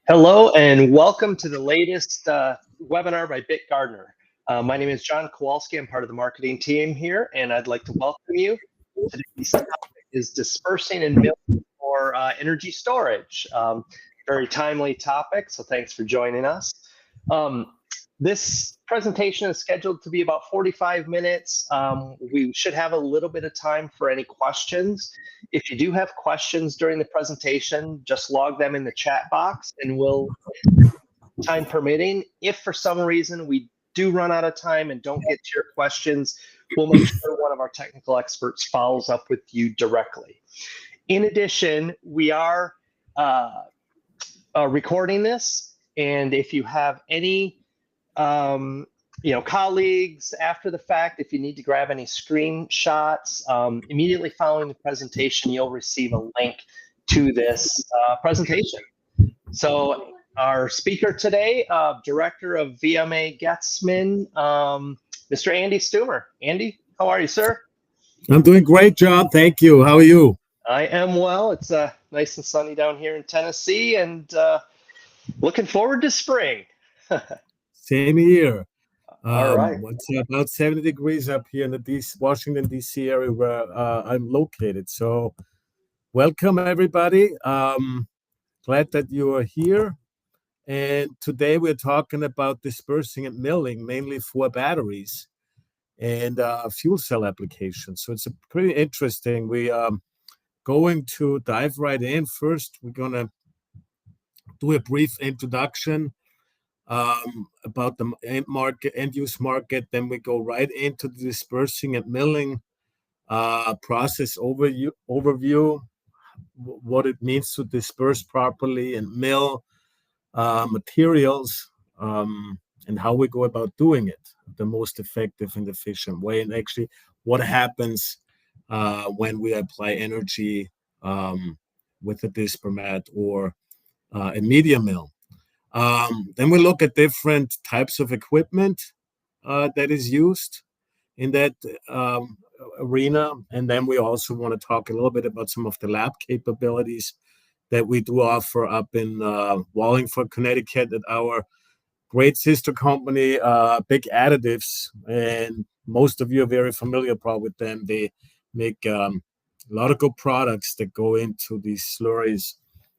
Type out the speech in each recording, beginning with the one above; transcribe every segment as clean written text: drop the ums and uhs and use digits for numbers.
Hello and welcome to the latest webinar by Bit Gardener. My name is John Kowalski. I'm part of the marketing team here, and I'd like to welcome you. Today's topic is dispersing and milling for energy storage. Very timely topic, so thanks for joining us. This presentation is scheduled to be about 45 minutes. We should have a little bit of time for any questions. If you do have questions during the presentation, just log them in the chat box and we'll, time permitting, if for some reason we do run out of time and don't get to your questions, we'll make sure one of our technical experts follows up with you directly. In addition, we are recording this, and if you have any colleagues after the fact, if you need to grab any screenshots, immediately following the presentation, you'll receive a link to this presentation. So our speaker today, Director of VMA Getzman, Mr. Andy Stumer. Andy, how are you, sir? I'm doing great, John. Thank you. How are you? I am well. It's nice and sunny down here in Tennessee, and looking forward to spring. Same here. All right. It's about 70 degrees up here in the Washington, D.C. area where I'm located. So welcome, everybody. Glad that you are here. And today we're talking about dispersing and milling, mainly for batteries and fuel cell applications. So it's pretty interesting. We going to dive right in. First, we're going to do a brief introduction about the end use market. Then we go right into the dispersing and milling process overview, what it means to disperse properly and mill materials, and how we go about doing it the most effective and efficient way, and actually what happens when we apply energy with a dispermat or a media mill. Then we look at different types of equipment that is used in that arena. And then we also want to talk a little bit about some of the lab capabilities that we do offer up in Wallingford, Connecticut, at our great sister company, Big Additives. And most of you are very familiar probably with them. They make a lot of good products that go into these slurries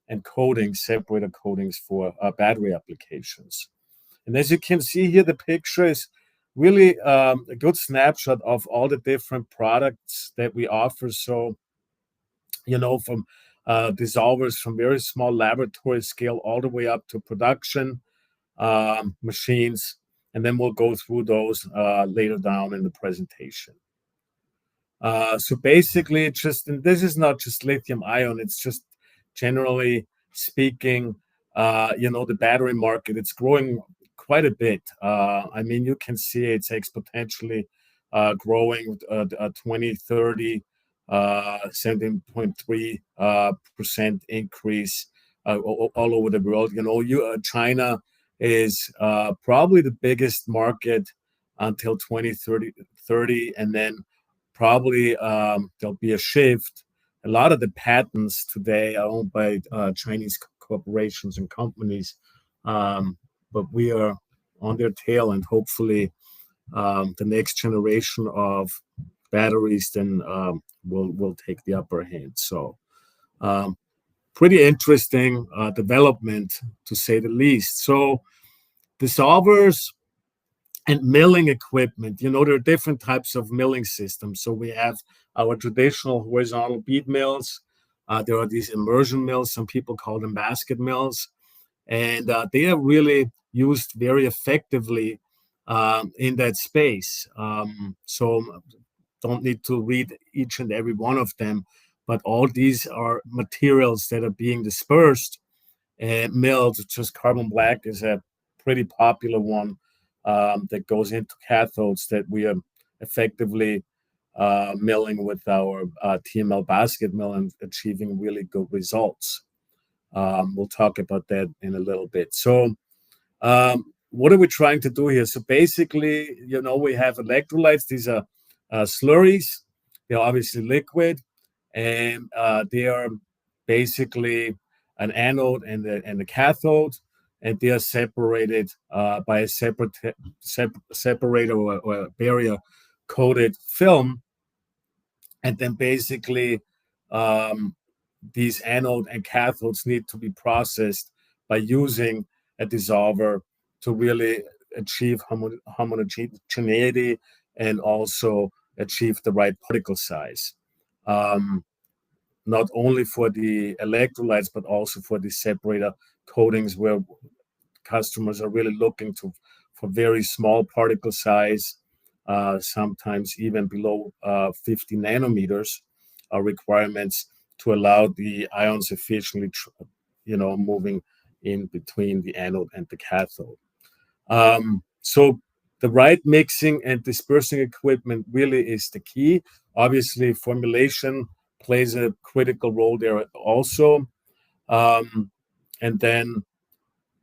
and coatings, separator coatings for battery applications. And as you can see here, the picture is really a good snapshot of all the different products that we offer. So, from dissolvers from very small laboratory scale all the way up to production machines. And then we'll go through those later down in the presentation. So basically, and this is not just lithium ion, it's just generally speaking, the battery market, it's growing quite a bit. You can see it's exponentially growing 2030, 17.3% increase all over the world. China is probably the biggest market until 2030, and then probably there'll be a shift. A lot of the patents today are owned by Chinese corporations and companies, but we are on their tail, and hopefully the next generation of batteries then will take the upper hand. So pretty interesting development, to say the least. So dissolvers and milling equipment, there are different types of milling systems. So we have our traditional horizontal bead mills. There are these immersion mills. Some people call them basket mills. And they are really used very effectively in that space. So don't need to read each and every one of them, but all these are materials that are being dispersed and milled. Just carbon black is a pretty popular one that goes into cathodes that we are effectively milling with our TML basket mill and achieving really good results. We'll talk about that in a little bit. So what are we trying to do here? So basically, we have electrolytes. These are slurries. They're obviously liquid, and they are basically an anode and the cathode, and they are separated by a separator or barrier coated film. And then basically, these anode and cathodes need to be processed by using a dissolver to really achieve homogeneity and also achieve the right particle size. Not only for the electrolytes, but also for the separator coatings, where customers are really looking for very small particle size, sometimes even below 50 nanometers, requirements to allow the ions efficiently, moving in between the anode and the cathode. So the right mixing and dispersing equipment really is the key. Obviously, formulation plays a critical role there also. And then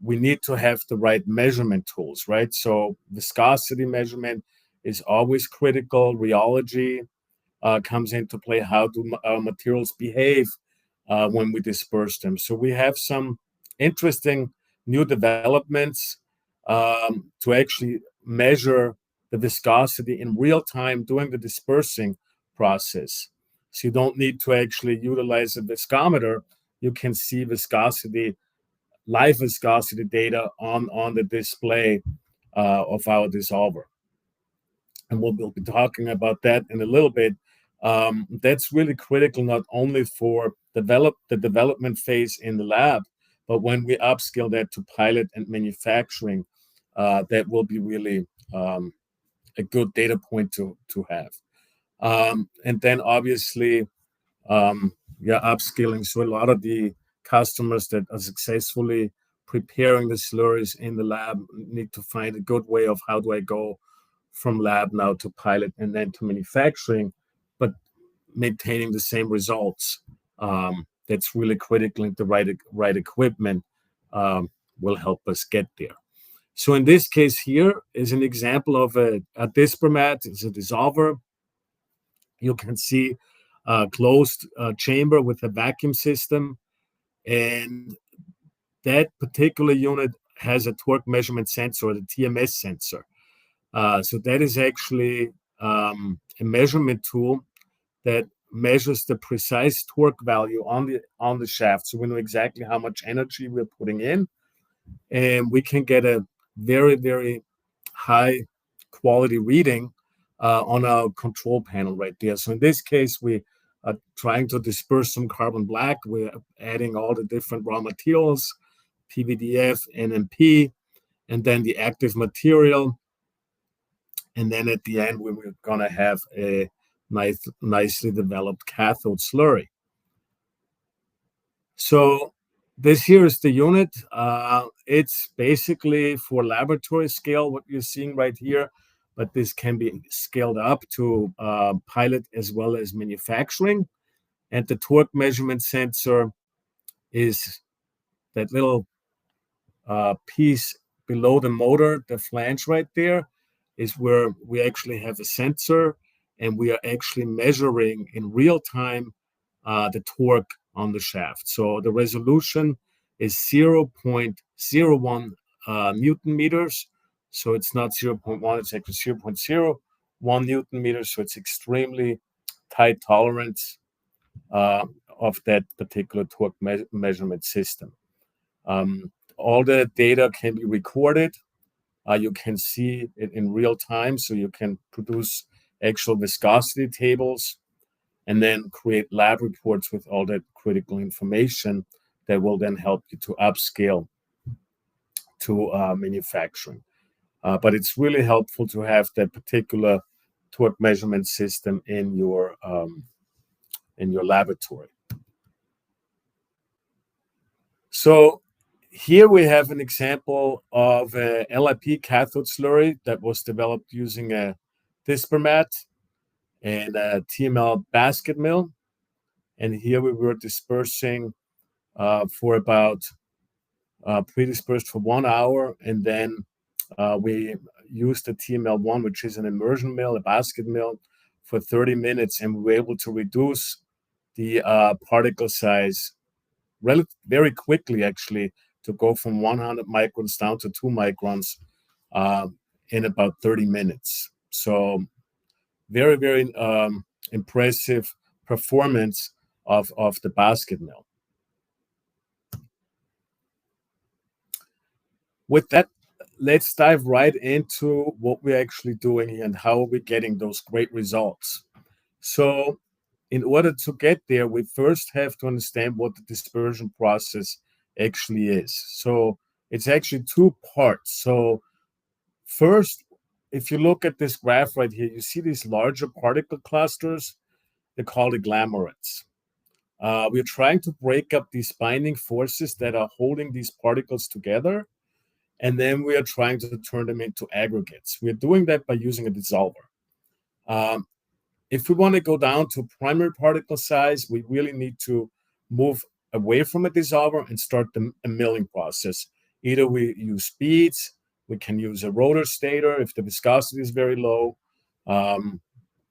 we need to have the right measurement tools, right? So viscosity measurement is always critical. Rheology comes into play. How do our materials behave when we disperse them? So we have some interesting new developments to actually measure the viscosity in real time during the dispersing process. So you don't need to actually utilize a viscometer. You can see viscosity, live viscosity data on the display of our dissolver. And we'll be talking about that in a little bit. That's really critical, not only for the development phase in the lab, but when we upscale that to pilot and manufacturing, that will be really a good data point to have. And then obviously, upskilling. So a lot of the customers that are successfully preparing the slurries in the lab need to find a good way of how do I go from lab now to pilot and then to manufacturing, but maintaining the same results. That's really critical, and the right equipment will help us get there. So in this case here is an example of a Dispermat. It's a dissolver. You can see a closed chamber with a vacuum system, and that particular unit has a torque measurement sensor, the TMS sensor. So that is actually a measurement tool that measures the precise torque value on the shaft. So we know exactly how much energy we're putting in, and we can get a very, very high quality reading on our control panel right there. So in this case, we are trying to disperse some carbon black. We're adding all the different raw materials, PVDF, NMP, and then the active material. And then at the end, we're going to have a nicely developed cathode slurry. So this here is the unit. It's basically for laboratory scale, what you're seeing right here, but this can be scaled up to pilot as well as manufacturing. And the torque measurement sensor is that little piece below the motor, the flange right there, is where we actually have a sensor, and we are actually measuring in real time the torque on the shaft. So the resolution is 0.01 Newton meters. So it's not 0.1, it's actually 0.01 Newton meters. So it's extremely tight tolerance of that particular torque measurement system. All the data can be recorded. You can see it in real time, so you can produce actual viscosity tables and then create lab reports with all that critical information that will then help you to upscale to manufacturing. But it's really helpful to have that particular torque measurement system in your laboratory. So here we have an example of a LIP cathode slurry that was developed using a Dispermat and a TML basket mill. And here we were dispersing for about pre-dispersed for 1 hour. And then we used the TML1, which is an immersion mill, a basket mill, for 30 minutes. And we were able to reduce the particle size very quickly, actually, to go from 100 microns down to 2 microns in about 30 minutes. So very, very impressive performance of the basket mill. With that, let's dive right into what we're actually doing here and how we're getting those great results. So in order to get there, we first have to understand what the dispersion process actually is. So it's actually two parts. So first, if you look at this graph right here, you see these larger particle clusters. They're called agglomerates. We're trying to break up these binding forces that are holding these particles together, and then we are trying to turn them into aggregates. We're doing that by using a dissolver. If we want to go down to primary particle size, we really need to move away from a dissolver and start a milling process. Either we use beads, we can use a rotor stator if the viscosity is very low, or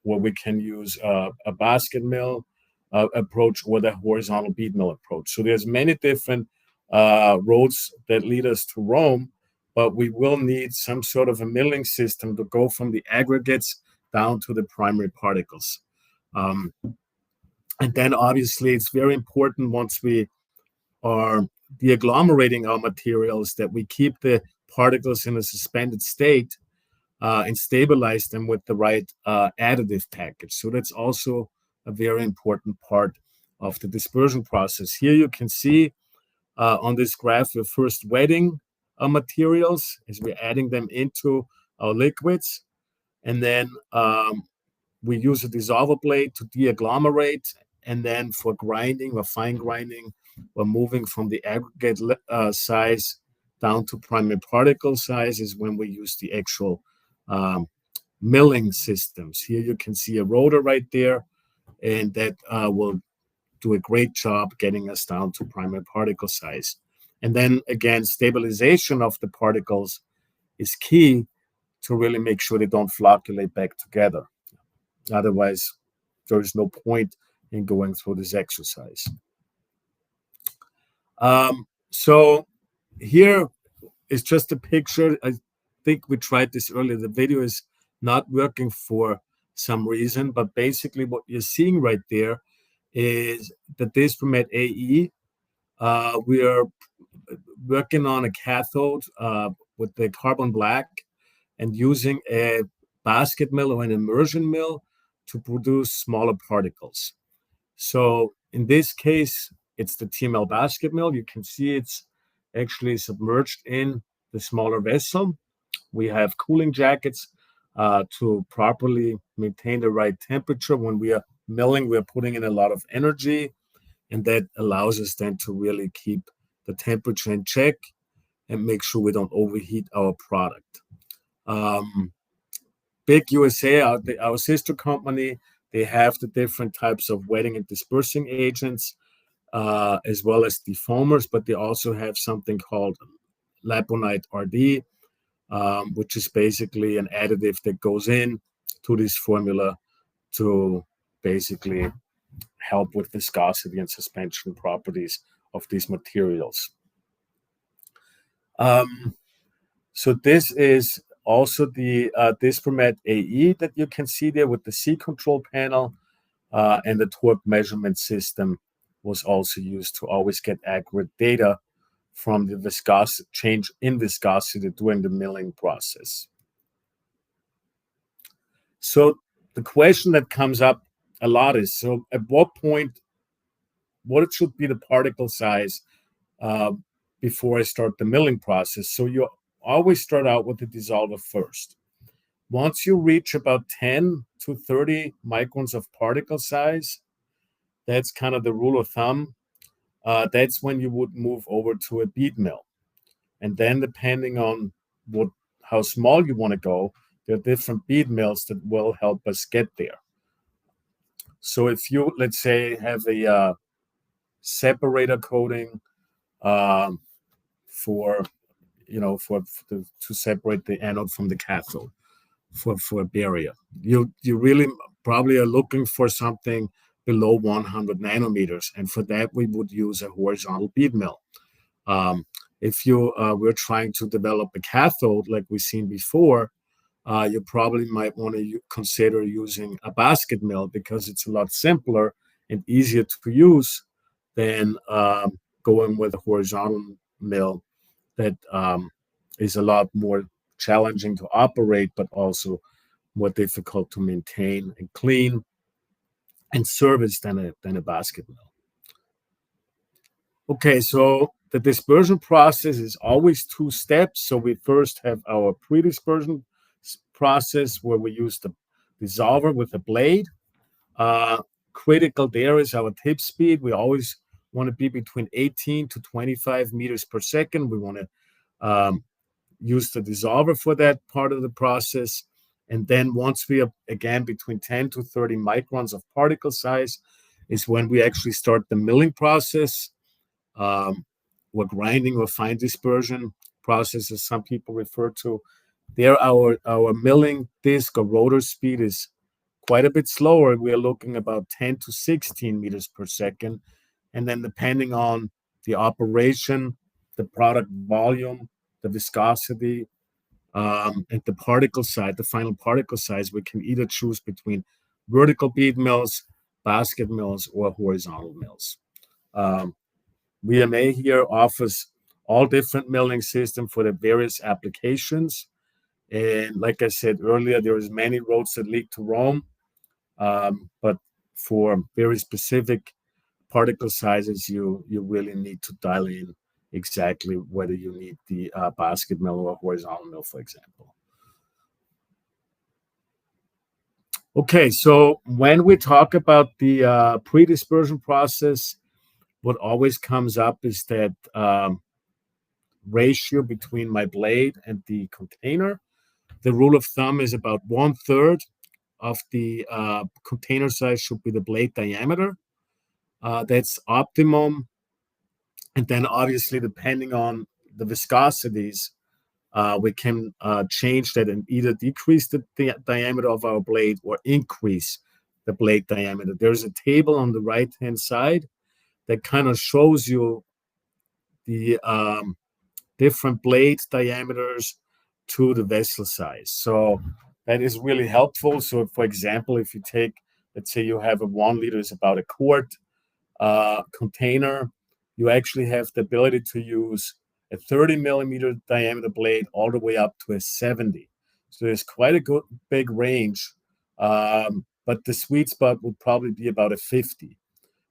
we can use a basket mill approach or the horizontal bead mill approach. So there's many different roads that lead us to Rome, but we will need some sort of a milling system to go from the aggregates down to the primary particles. And then obviously it's very important once we are deagglomerating our materials that we keep the particles in a suspended state and stabilize them with the right additive package. So that's also a very important part of the dispersion process. Here you can see on this graph, we're first wetting our materials as we're adding them into our liquids. And then we use a dissolver blade to deagglomerate. And then for grinding or fine grinding, we're moving from the aggregate size down to primary particle size is when we use the actual milling systems. Here you can see a rotor right there, and that will do a great job getting us down to primary particle size. And then again, stabilization of the particles is key to really make sure they don't flocculate back together. Otherwise, there is no point in going through this exercise. So here is just a picture. I think we tried this earlier. The video is not working for some reason, but basically what you're seeing right there is the Dispermet AE. We are working on a cathode with the carbon black and using a basket mill or an immersion mill to produce smaller particles. So in this case, it's the TML basket mill. You can see it's actually submerged in the smaller vessel. We have cooling jackets to properly maintain the right temperature. When we are milling, we're putting in a lot of energy, and that allows us then to really keep the temperature in check and make sure we don't overheat our product. Big USA, our sister company, they have the different types of wetting and dispersing agents, as well as defoamers, but they also have something called Laponite RD, which is basically an additive that goes in to this formula to basically help with viscosity and suspension properties of these materials. So this is also the Dispermet AE that you can see there with the C control panel, and the torque measurement system was also used to always get accurate data from the viscosity change in viscosity during the milling process. So the question that comes up a lot is, so at what point, what should be the particle size before I start the milling process? So you always start out with the dissolver first. Once you reach about 10 to 30 microns of particle size, that's kind of the rule of thumb. That's when you would move over to a bead mill. And then depending on how small you want to go, there are different bead mills that will help us get there. So if you, let's say, have a separator coating to separate the anode from the cathode for a barrier, you really probably are looking for something below 100 nanometers. And for that, we would use a horizontal bead mill. If you were trying to develop a cathode like we've seen before, you probably might want to consider using a basket mill because it's a lot simpler and easier to use than going with a horizontal mill that is a lot more challenging to operate, but also more difficult to maintain and clean and service than a basket mill. Okay, so the dispersion process is always two steps. So we first have our pre-dispersion process where we use the dissolver with a blade. Critical there is our tip speed. We always want to be between 18 to 25 meters per second. We want to use the dissolver for that part of the process. And then once we are, again, between 10 to 30 microns of particle size is when we actually start the milling process, or grinding or fine dispersion process, as some people refer to. There, our milling disc or rotor speed is quite a bit slower. We are looking about 10 to 16 meters per second. And then depending on the operation, the product volume, the viscosity, and the particle size, the final particle size, we can either choose between vertical bead mills, basket mills, or horizontal mills. VMA here offers all different milling systems for the various applications. And like I said earlier, there is many roads that lead to Rome, but for very specific particle sizes, you really need to dial in exactly whether you need the basket mill or horizontal mill, for example. Okay, so when we talk about the pre-dispersion process, what always comes up is that ratio between my blade and the container. The rule of thumb is about 1/3 of the container size should be the blade diameter. That's optimum. And then obviously, depending on the viscosities, we can change that and either decrease the diameter of our blade or increase the blade diameter. There's a table on the right-hand side that kind of shows you the different blade diameters to the vessel size. So that is really helpful. So for example, if you take, let's say you have a 1 liter is about a quart container, you actually have the ability to use a 30 millimeter diameter blade all the way up to a 70. So there's quite a good big range, but the sweet spot would probably be about a 50.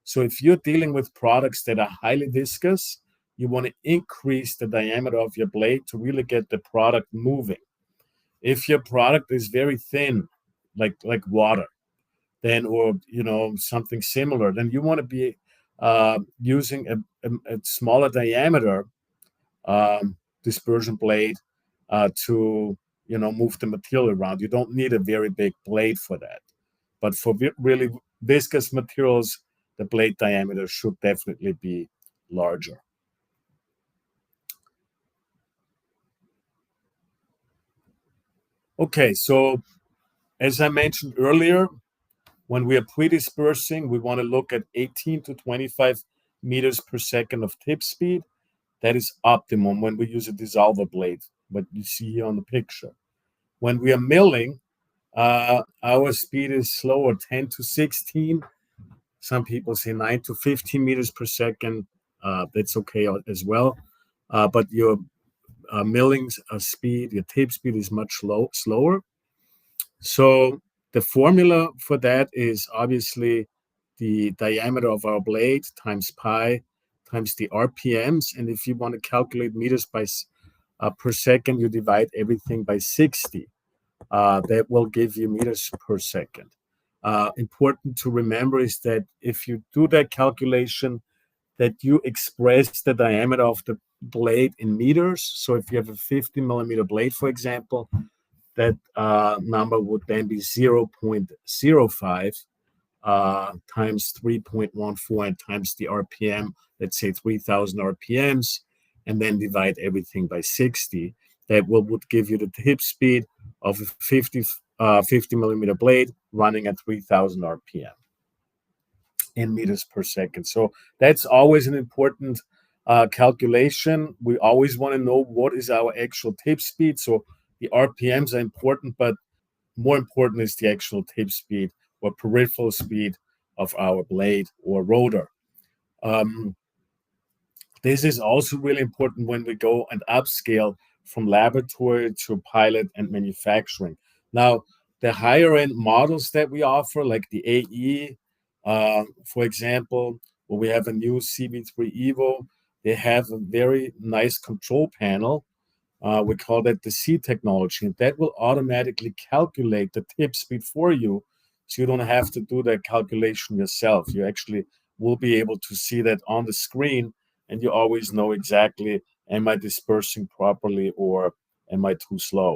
So if you're dealing with products that are highly viscous, you want to increase the diameter of your blade to really get the product moving. If your product is very thin, like water, then or something similar, then you want to be using a smaller diameter dispersion blade to move the material around. You don't need a very big blade for that. But for really viscous materials, the blade diameter should definitely be larger. Okay, so as I mentioned earlier, when we are pre-dispersing, we want to look at 18 to 25 meters per second of tip speed. That is optimum when we use a dissolver blade, what you see here on the picture. When we are milling, our speed is slower, 10 to 16. Some people say 9 to 15 meters per second. That's okay as well. But your milling speed, your tape speed is much slower. So the formula for that is obviously the diameter of our blade times pi times the RPMs. And if you want to calculate meters per second, you divide everything by 60. That will give you meters per second. Important to remember is that if you do that calculation, that you express the diameter of the blade in meters. So if you have a 50 millimeter blade, for example, that number would then be 0.05 times 3.14 and times the RPM, let's say 3,000 RPMs, and then divide everything by 60. That would give you the tip speed of a 50 millimeter blade running at 3,000 RPM. in meters per second. So that's always an important calculation. We always want to know what is our actual tip speed. So the RPMs are important, but more important is the actual tip speed or peripheral speed of our blade or rotor. This is also really important when we go and upscale from laboratory to pilot and manufacturing. Now, the higher end models that we offer, like the AE, for example, where we have a new CV3 Evo, they have a very nice control panel. We call that the C technology, and that will automatically calculate the tip speed for you. So you don't have to do that calculation yourself. You actually will be able to see that on the screen, and you always know exactly, am I dispersing properly or am I too slow?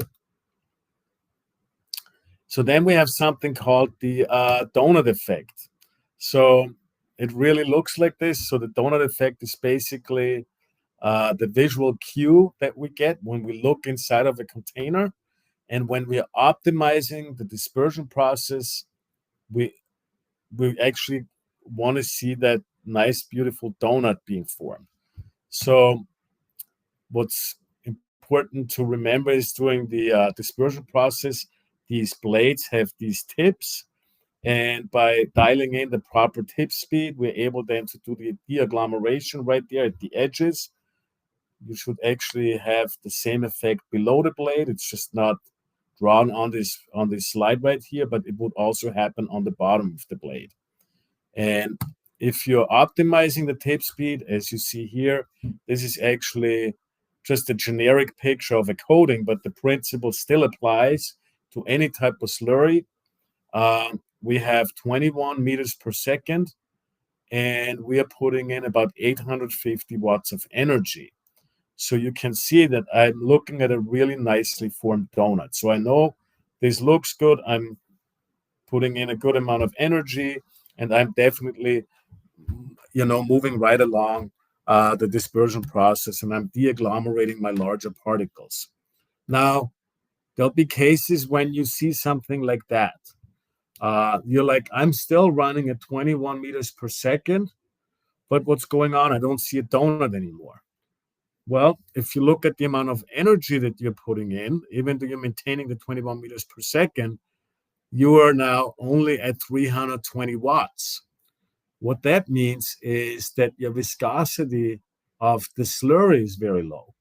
So then we have something called the donut effect. So it really looks like this. So the donut effect is basically the visual cue that we get when we look inside of a container. And when we are optimizing the dispersion process, we actually want to see that nice, beautiful donut being formed. So what's important to remember is during the dispersion process, these blades have these tips. And by dialing in the proper tip speed, we're able then to do the de-agglomeration right there at the edges. You should actually have the same effect below the blade. It's just not drawn on this slide right here, but it would also happen on the bottom of the blade. And if you're optimizing the tape speed, as you see here, this is actually just a generic picture of a coating, but the principle still applies to any type of slurry. We have 21 meters per second, and we are putting in about 850 watts of energy. So you can see that I'm looking at a really nicely formed donut. So I know this looks good. I'm putting in a good amount of energy, and I'm definitely, moving right along the dispersion process, and I'm de-agglomerating my larger particles. Now, there'll be cases when you see something like that. You're like, I'm still running at 21 meters per second, but what's going on? I don't see a donut anymore. Well, if you look at the amount of energy that you're putting in, even though you're maintaining the 21 meters per second, you are now only at 320 watts. What that means is that your viscosity of the slurry is very low.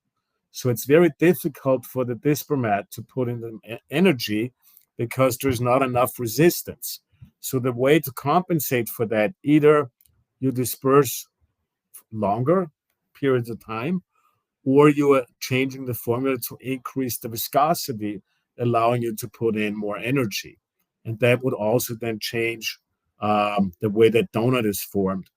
So it's very difficult for the dispermat to put in the energy because there's not enough resistance. So the way to compensate for that, either you disperse longer periods of time, or you are changing the formula to increase the viscosity, allowing you to put in more energy. And that would also then change the way that donut is formed.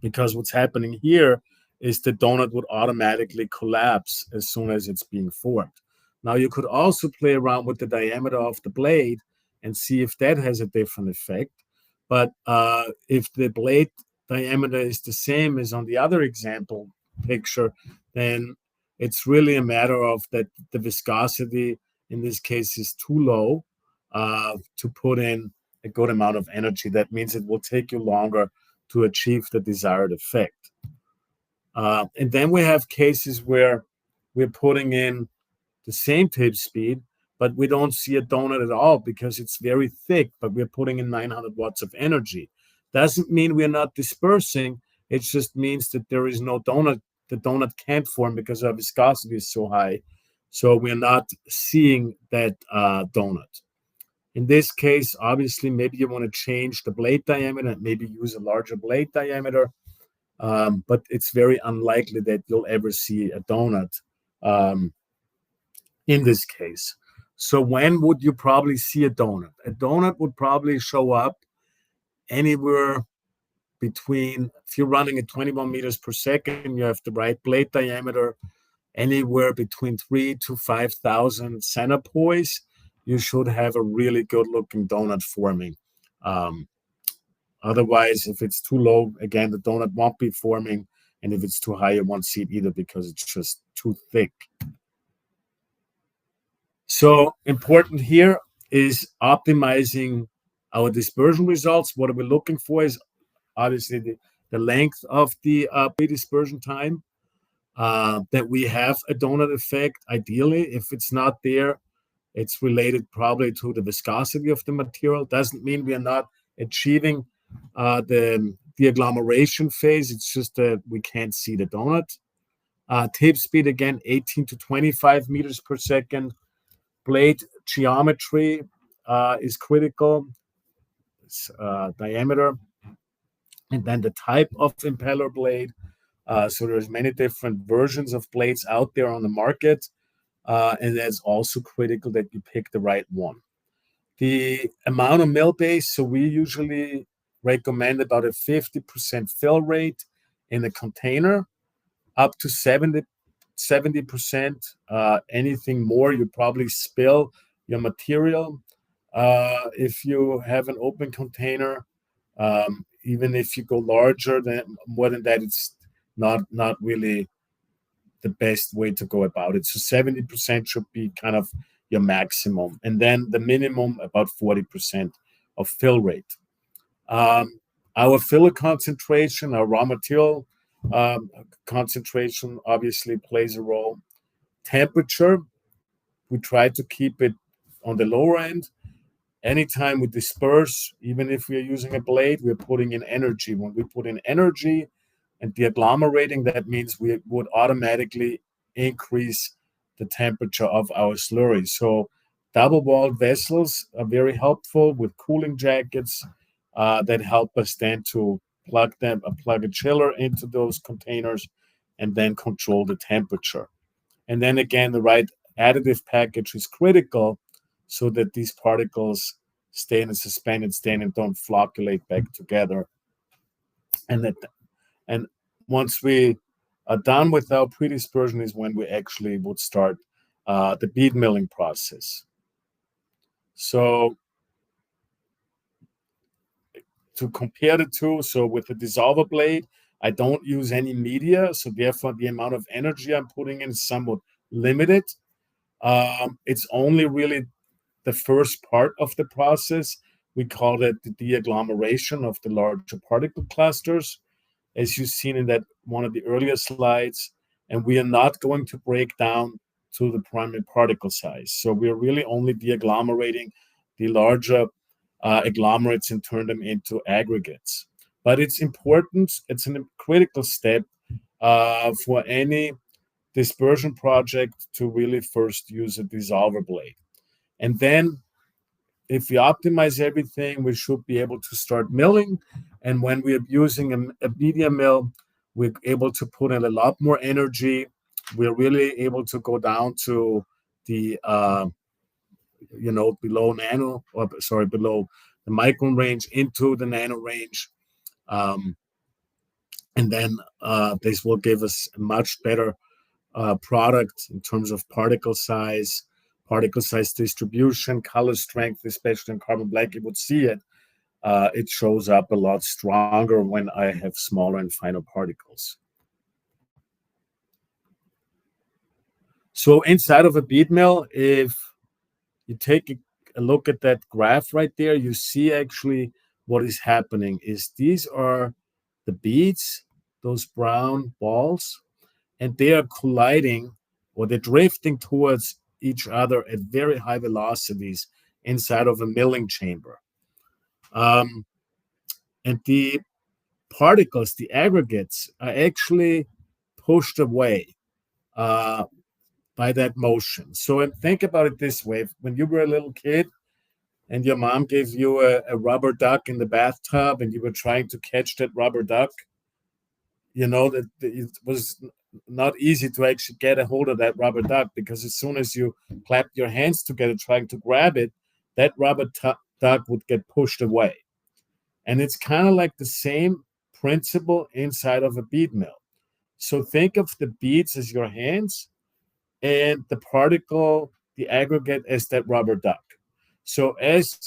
Because what's happening here is the donut would automatically collapse as soon as it's being formed. Now, you could also play around with the diameter of the blade and see if that has a different effect. But if the blade diameter is the same as on the other example picture, then it's really a matter of that the viscosity in this case is too low to put in a good amount of energy. That means it will take you longer to achieve the desired effect. And then we have cases where we're putting in the same tape speed, but we don't see a donut at all because it's very thick, but we're putting in 900 watts of energy. Doesn't mean we're not dispersing. It just means that there is no donut. The donut can't form because our viscosity is so high. So we're not seeing that donut. In this case, obviously, maybe you want to change the blade diameter and maybe use a larger blade diameter, but it's very unlikely that you'll ever see a donut in this case. So when would you probably see a donut? A donut would probably show up anywhere between, if you're running at 21 meters per second, you have the right blade diameter, anywhere between 3 to 5,000 centipoise, you should have a really good looking donut forming. Otherwise, if it's too low, again, the donut won't be forming. And if it's too high, you won't see it either because it's just too thick. So important here is optimizing our dispersion results. What are we looking for is obviously the length of the pre-dispersion time, that we have a donut effect. Ideally, if it's not there, it's related probably to the viscosity of the material. Doesn't mean we are not achieving the agglomeration phase. It's just that we can't see the donut. Tape speed, again, 18 to 25 meters per second. Blade geometry is critical. It's, diameter. And then the type of impeller blade. So there's many different versions of blades out there on the market. And that's also critical that you pick the right one. The amount of mill base, so we usually recommend about a 50% fill rate in a container, up to 70%. Anything more, you probably spill your material. If you have an open container, even if you go larger than more than that, it's not really the best way to go about it. So 70% should be kind of your maximum, and then the minimum about 40% of fill rate. Our filler concentration, our raw material concentration obviously plays a role. Temperature, we try to keep it on the lower end. Anytime we disperse, even if we are using a blade, we're putting in energy. When we put in energy and deagglomerating, that means we would automatically increase the temperature of our slurry. So double-walled vessels are very helpful with cooling jackets that help us then to plug a chiller into those containers and then control the temperature. And then again, the right additive package is critical so that these particles stay in a suspended state and don't flocculate back together. And once we are done with our pre-dispersion is when we actually would start the bead milling process. So to compare the two, so with the dissolver blade, I don't use any media, so therefore the amount of energy I'm putting in is somewhat limited. It's only really the first part of the process. We call it the deagglomeration of the larger particle clusters, as you've seen in that one of the earlier slides. And we are not going to break down to the primary particle size. So we're really only deagglomerating the larger agglomerates and turn them into aggregates. But it's important, it's a critical step for any dispersion project to really first use a dissolver blade. And then if we optimize everything, we should be able to start milling. And when we're using a media mill, we're able to put in a lot more energy. We're really able to go down to the, below the micron range into the nano range. And then this will give us a much better product in terms of particle size distribution, color strength, especially in carbon black. You would see it. It shows up a lot stronger when I have smaller and finer particles. So inside of a bead mill, if you take a look at that graph right there, you see actually what is happening is these are the beads, those brown balls, and they are colliding or they're drifting towards each other at very high velocities inside of a milling chamber. And the particles, the aggregates, are actually pushed away by that motion. So think about it this way. When you were a little kid and your mom gave you a rubber duck in the bathtub and you were trying to catch that rubber duck, you know that it was not easy to actually get a hold of that rubber duck, because as soon as you clapped your hands together trying to grab it, that rubber duck would get pushed away. And it's kind of like the same principle inside of a bead mill. So think of the beads as your hands and the particle, the aggregate, as that rubber duck. So as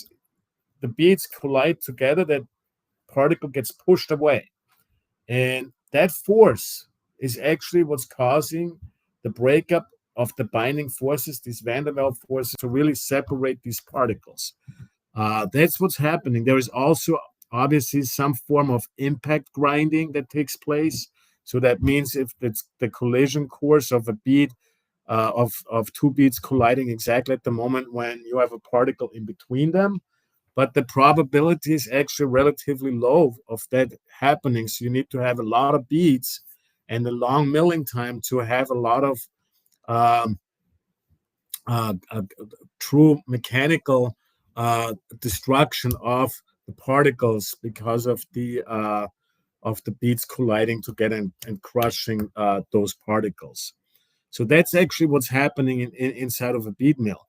the beads collide together, that particle gets pushed away. And that force is actually what's causing the breakup of the binding forces, these van der Waals forces, to really separate these particles. That's what's happening. There is also obviously some form of impact grinding that takes place. So that means if it's the collision course of a bead, of two beads colliding exactly at the moment when you have a particle in between them, but the probability is actually relatively low of that happening. So you need to have a lot of beads and a long milling time to have a lot of um, true mechanical destruction of the particles because of the beads colliding together and crushing those particles. So that's actually what's happening inside of a bead mill.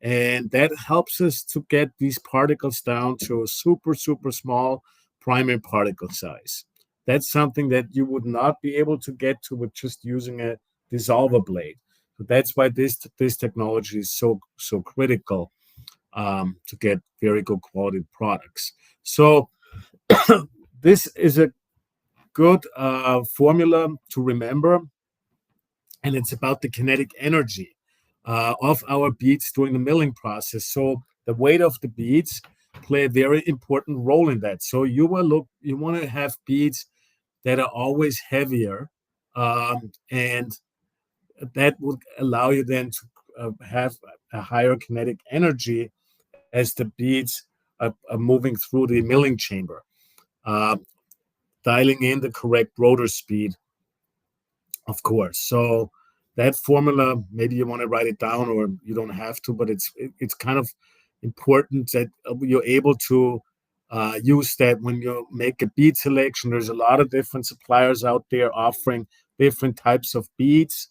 And that helps us to get these particles down to a super, super small primary particle size. That's something that you would not be able to get to with just using a dissolver blade. So that's why this technology is so critical to get very good quality products. So this is a good formula to remember, and it's about the kinetic energy of our beads during the milling process. So the weight of the beads play a very important role in that. So you want to have beads that are always heavier, and that would allow you then to have a higher kinetic energy as the beads are moving through the milling chamber, uh, dialing in the correct rotor speed, of course. So that formula, maybe you want to write it down, or you don't have to, but it's kind of important that you're able to use that when you make a bead selection. There's a lot of different suppliers out there offering different types of beads,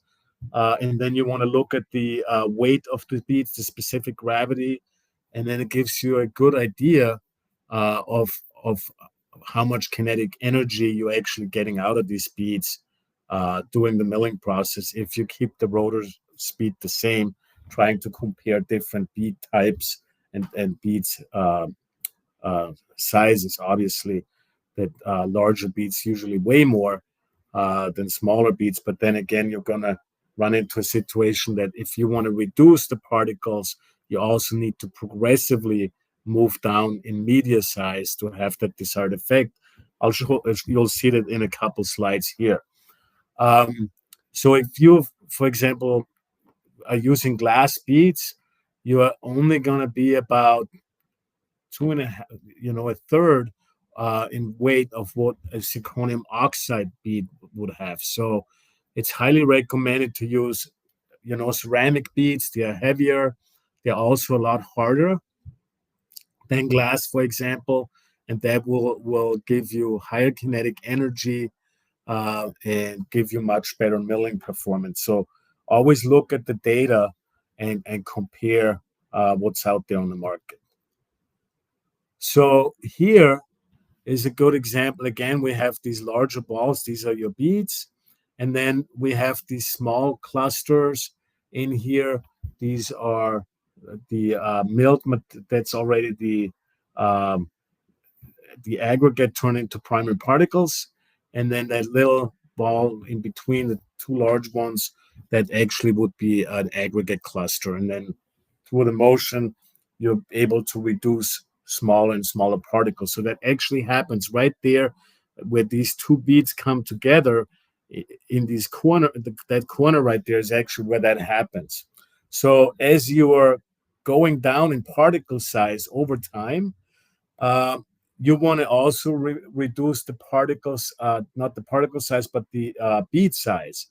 and then you want to look at the weight of the beads, the specific gravity, and then it gives you a good idea of how much kinetic energy you're actually getting out of these beads during the milling process if you keep the rotor speed the same, trying to compare different bead types and beads sizes. Obviously, that larger beads usually weigh more than smaller beads, but then again, you're going to run into a situation that if you want to reduce the particles, you also need to progressively move down in media size to have that desired effect. You'll see that in a couple slides here. So if you, for example, are using glass beads, you are only going to be about two and a half, a third in weight of what a zirconium oxide bead would have. So it's highly recommended to use, ceramic beads. They are heavier. They're also a lot harder than glass, for example, and that will give you higher kinetic energy and give you much better milling performance. So always look at the data and compare what's out there on the market. So here is a good example. Again, we have these larger balls. These are your beads. And then we have these small clusters in here. These are the milled, that's already the aggregate turned into primary particles. And then that little ball in between the two large ones, that actually would be an aggregate cluster. And then through the motion, you're able to reduce smaller and smaller particles. So that actually happens right there where these two beads come together in these corner. That corner right there is actually where that happens. So as you are going down in particle size over time, you want to also reduce the particles, not the particle size, but the bead size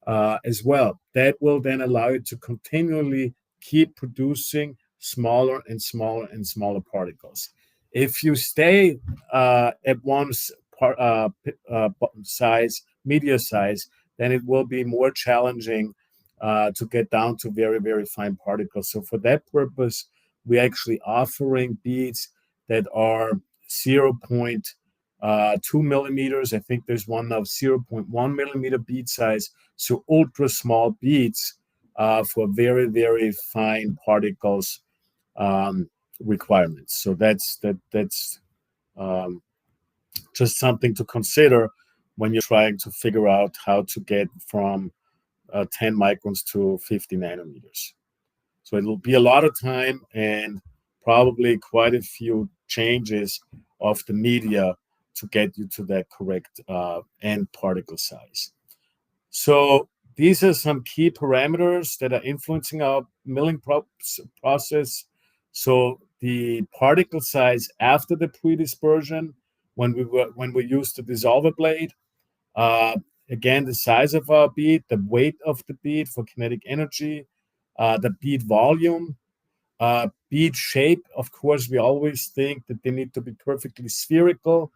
as well. That will then allow you to continually keep producing smaller and smaller and smaller particles. If you stay at one size, media size, then it will be more challenging to get down to very, very fine particles. So for that purpose, we're actually offering beads that are 0.2 millimeters. I think there's one of 0.1 millimeter bead size. So ultra small beads for very, very fine particles requirements. So that's just something to consider when you're trying to figure out how to get from 10 microns to 50 nanometers. So it'll be a lot of time and probably quite a few changes of the media to get you to that correct end particle size. So these are some key parameters that are influencing our milling process. So the particle size after the pre-dispersion, when we used the dissolver blade, uh, again, the size of our bead, the weight of the bead for kinetic energy, the bead volume, bead shape. Of course, we always think that they need to be perfectly spherical,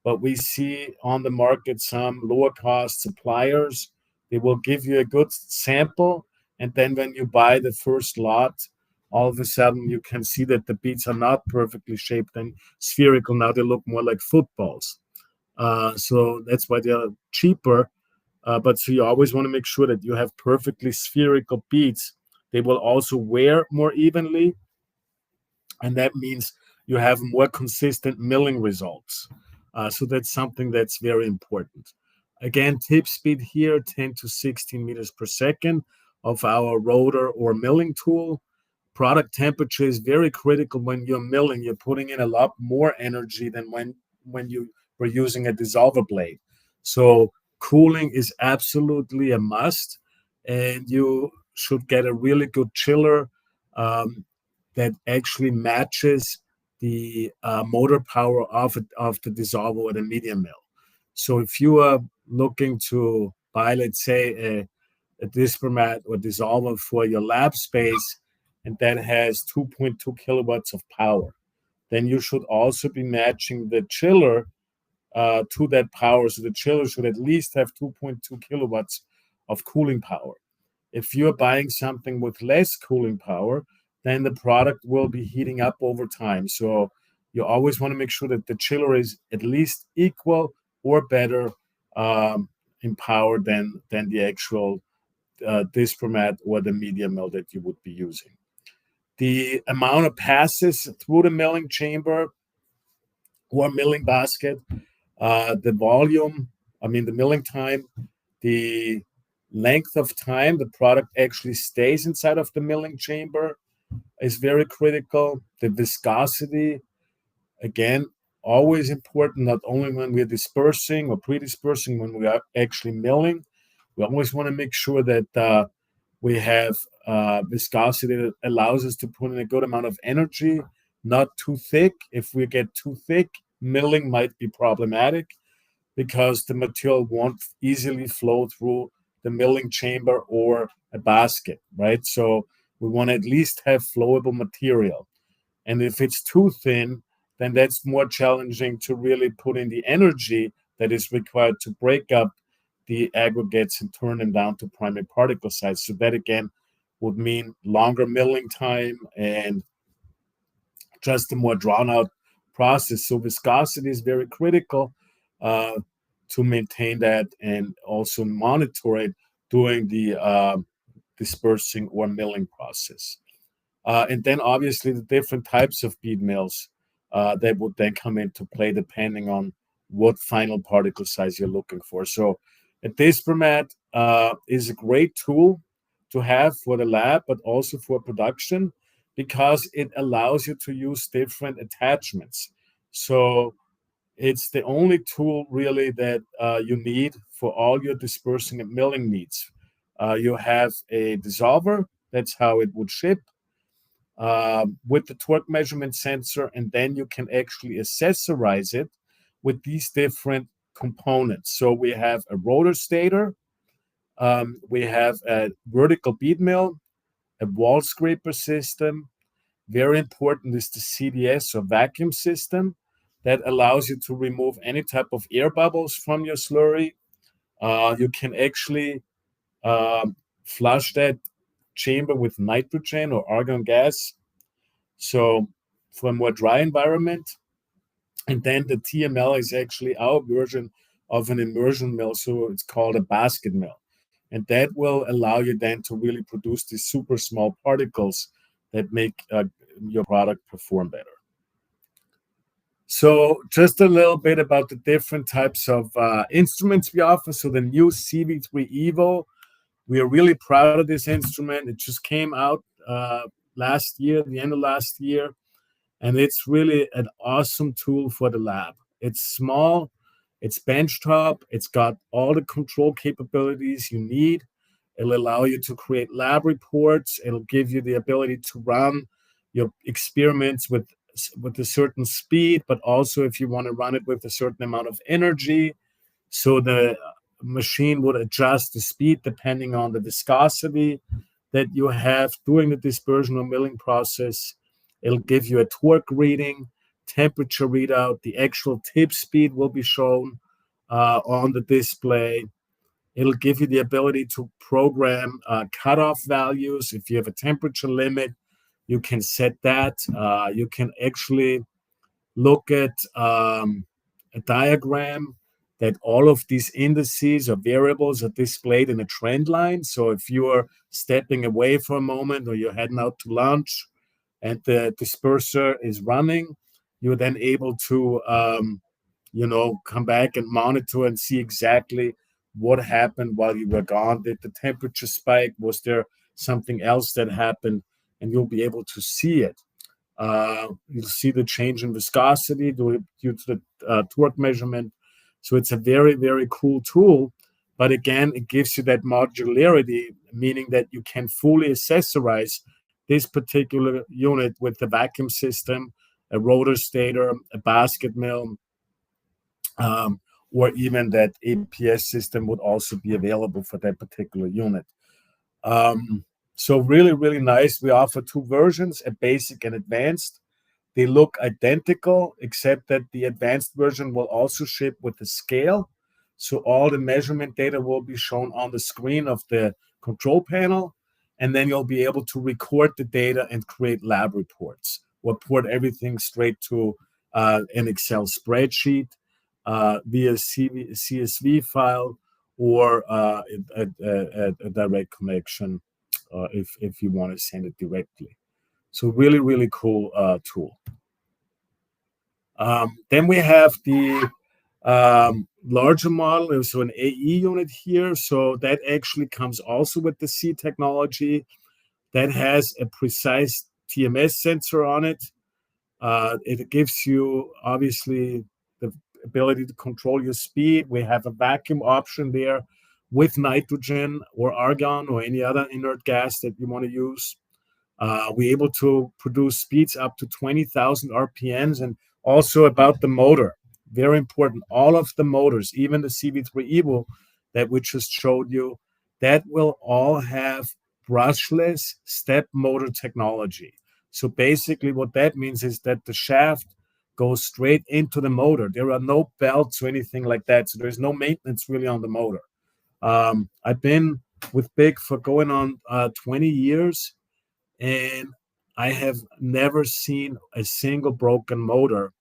but we see on the market some lower cost suppliers. They will give you a good sample, and then when you buy the first lot, all of a sudden you can see that the beads are not perfectly shaped and spherical. Now they look more like footballs. So that's why they're cheaper. But so you always want to make sure that you have perfectly spherical beads. They will also wear more evenly, and that means you have more consistent milling results. So that's something that's very important. Again, tip speed here, 10 to 16 meters per second of our rotor or milling tool. Product temperature is very critical when you're milling. You're putting in a lot more energy than when you were using a dissolver blade. So cooling is absolutely a must, and you should get a really good chiller that actually matches the motor power of the dissolver or the medium mill. So if you are looking to buy, let's say, a Dispermat or dissolver for your lab space, and that has 2.2 kilowatts of power, then you should also be matching the chiller to that power. So the chiller should at least have 2.2 kilowatts of cooling power. If you're buying something with less cooling power, then the product will be heating up over time. So you always want to make sure that the chiller is at least equal or better in power than the actual Dispermat or the media mill that you would be using. The amount of passes through the milling chamber or milling basket, the volume, the milling time, the length of time the product actually stays inside of the milling chamber is very critical. The viscosity, again, always important, not only when we're dispersing or pre-dispersing, when we are actually milling. We always want to make sure that we have viscosity that allows us to put in a good amount of energy, not too thick. If we get too thick, milling might be problematic because the material won't easily flow through the milling chamber or a basket, right? So we want to at least have flowable material. And if it's too thin, then that's more challenging to really put in the energy that is required to break up the aggregates and turn them down to primary particle size. So that again would mean longer milling time and just a more drawn out process. So viscosity is very critical to maintain that and also monitor it during the dispersing or milling process. And then obviously the different types of bead mills that would then come into play depending on what final particle size you're looking for. So a Dispermat is a great tool to have for the lab, but also for production, because it allows you to use different attachments. So it's the only tool really that you need for all your dispersing and milling needs. You have a dissolver, that's how it would ship, with the torque measurement sensor, and then you can actually accessorize it with these different components. So we have a rotor stator, we have a vertical bead mill, a wall scraper system. Very important is the CDS or vacuum system that allows you to remove any type of air bubbles from your slurry. You can actually flush that chamber with nitrogen or argon gas, so for a more dry environment. And then the TML is actually our version of an immersion mill, so it's called a basket mill. And that will allow you then to really produce these super small particles that make your product perform better. So just a little bit about the different types of instruments we offer. So the new CV3 Evo, we are really proud of this instrument. It just came out last year, the end of last year. and it's really an awesome tool for the lab. It's small, it's benchtop, it's got all the control capabilities you need. It'll allow you to create lab reports. It'll give you the ability to run your experiments with a certain speed, but also if you want to run it with a certain amount of energy. So the machine would adjust the speed depending on the viscosity that you have during the dispersion or milling process. It'll give you a torque reading, temperature readout. The actual tip speed will be shown on the display. It'll give you the ability to program cutoff values. If you have a temperature limit, you can set that. You can actually look at a diagram that all of these indices or variables are displayed in a trend line. So if you are stepping away for a moment or you're heading out to lunch and the disperser is running, you're then able to come back and monitor and see exactly what happened while you were gone. Did the temperature spike? Was there something else that happened? And you'll be able to see it. You'll see the change in viscosity due to the torque measurement. So it's a very, very cool tool. But again, it gives you that modularity, meaning that you can fully accessorize this particular unit with the vacuum system, a rotor stator, a basket mill, or even that APS system would also be available for that particular unit. So really, really nice. We offer two versions, a basic and advanced. They look identical, except that the advanced version will also ship with the scale. So all the measurement data will be shown on the screen of the control panel. And then you'll be able to record the data and create lab reports or port everything straight to an Excel spreadsheet via CSV file or a direct connection if you want to send it directly. So really, really cool tool. Then we have the larger model, so an AE unit here. So that actually comes also with the C technology that has a precise TMS sensor on it. It gives you obviously the ability to control your speed. We have a vacuum option there with nitrogen or argon or any other inert gas that you want to use. We're able to produce speeds up to 20,000 RPMs. And also about the motor, very important, all of the motors, even the CV3 Evo that we just showed you, that will all have brushless step motor technology. So basically what that means is that the shaft goes straight into the motor. There are no belts or anything like that. So there's no maintenance really on the motor. I've been with BIC for going on 20 years, and I have never seen a single broken motor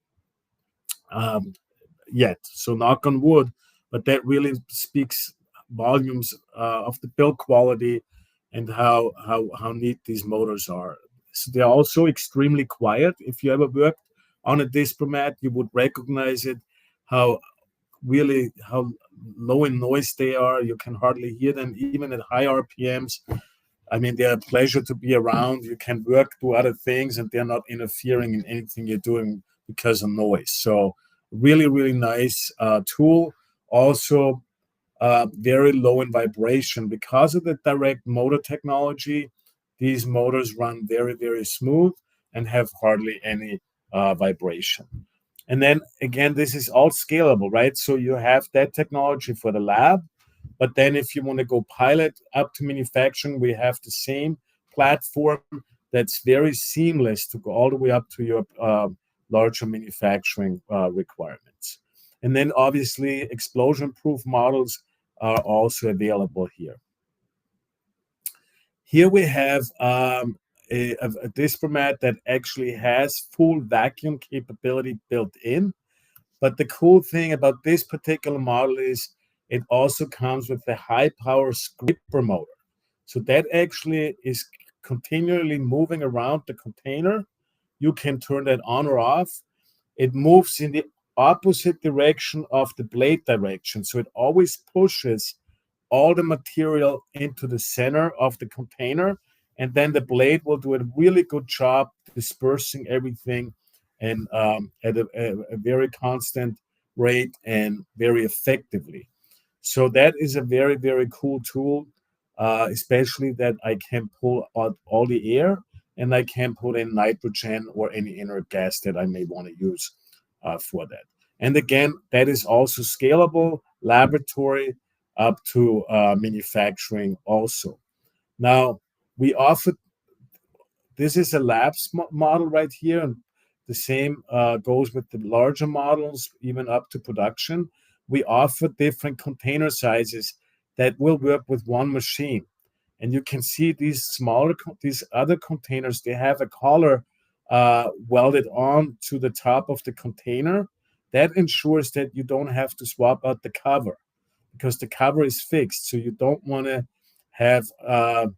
yet. So knock on wood, but that really speaks volumes of the build quality and how neat these motors are. So they're also extremely quiet. If you ever worked on a Dispermat, you would recognize it, how low in noise they are. You can hardly hear them, even at high RPMs. I mean, they're a pleasure to be around. You can work, do other things, and they're not interfering in anything you're doing because of noise. So really, really nice tool. Also, very low in vibration. Because of the direct motor technology, these motors run very, very smooth and have hardly any vibration. And then again, this is all scalable, right? So you have that technology for the lab, but then if you want to go pilot up to manufacturing, we have the same platform that's very seamless to go all the way up to your larger manufacturing requirements. And then obviously explosion-proof models are also available here. Here we have a Dispermat that actually has full vacuum capability built in. But the cool thing about this particular model is it also comes with a high power scraper motor. So that actually is continually moving around the container. You can turn that on or off. It moves in the opposite direction of the blade direction. So it always pushes all the material into the center of the container. And then the blade will do a really good job dispersing everything and at a very constant rate and very effectively. So that is a very, very cool tool, especially that I can pull out all the air and I can put in nitrogen or any inert gas that I may want to use for that. And again, that is also scalable, laboratory up to manufacturing also. Now, we offer, this is a labs model right here, and the same goes with the larger models, even up to production. We offer different container sizes that will work with one machine. And you can see these smaller, these other containers, they have a collar welded on to the top of the container. That ensures that you don't have to swap out the cover because the cover is fixed. So you don't want to have a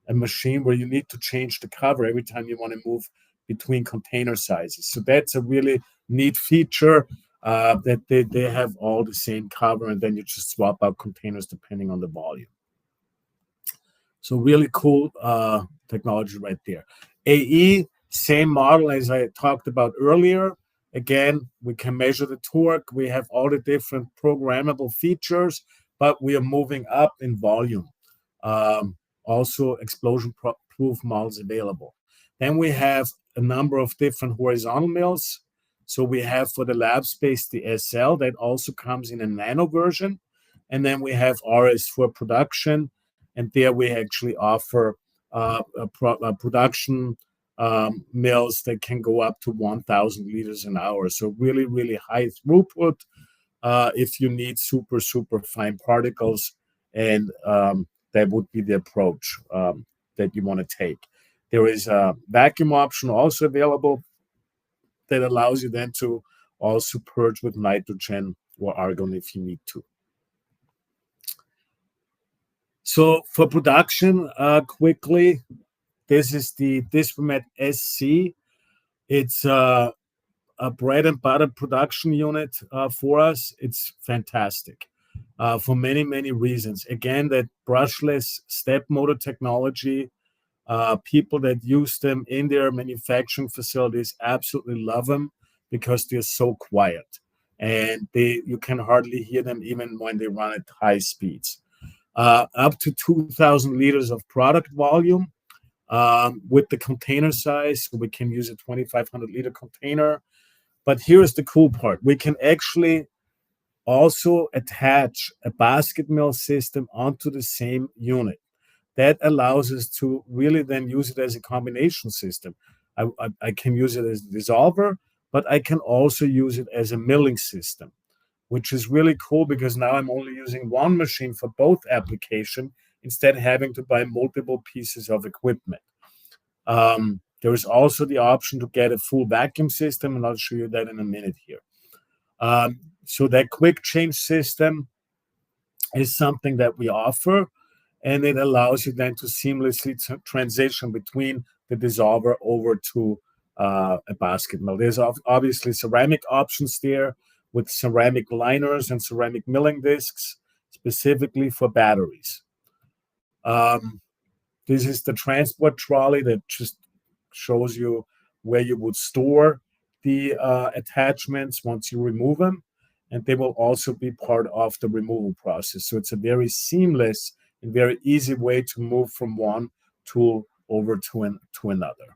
machine where you need to change the cover every time you want to move between container sizes. So that's a really neat feature that they have all the same cover, and then you just swap out containers depending on the volume. So really cool technology right there. AE, same model as I talked about earlier. Again, we can measure the torque. We have all the different programmable features, but we are moving up in volume. Also explosion-proof models available. Then we have a number of different horizontal mills. So we have for the lab space the SL that also comes in a nano version. And then we have RS for production. And there we actually offer a production mills that can go up to 1,000 liters an hour. So really, really high throughput if you need super, super fine particles. And that would be the approach that you want to take. There is a vacuum option also available that allows you then to also purge with nitrogen or argon if you need to. So for production, quickly, this is the Dispermat SC. It's a bread and butter production unit for us. It's fantastic for many, many reasons. Again, that brushless step motor technology, people that use them in their manufacturing facilities absolutely love them because they're so quiet. And you can hardly hear them even when they run at high speeds. Up to 2,000 liters of product volume with the container size. So we can use a 2,500 liter container. But here's the cool part. We can actually also attach a basket mill system onto the same unit. That allows us to really then use it as a combination system. I can use it as a dissolver, but I can also use it as a milling system, which is really cool because now I'm only using one machine for both application instead of having to buy multiple pieces of equipment. There is also the option to get a full vacuum system, and I'll show you that in a minute here. So that quick change system is something that we offer, and it allows you then to seamlessly transition between the dissolver over to a basket mill. There's obviously ceramic options there with ceramic liners and ceramic milling discs, specifically for batteries. This is the transport trolley that just shows you where you would store the attachments once you remove them, and they will also be part of the removal process. So it's a very seamless and very easy way to move from one tool over to another.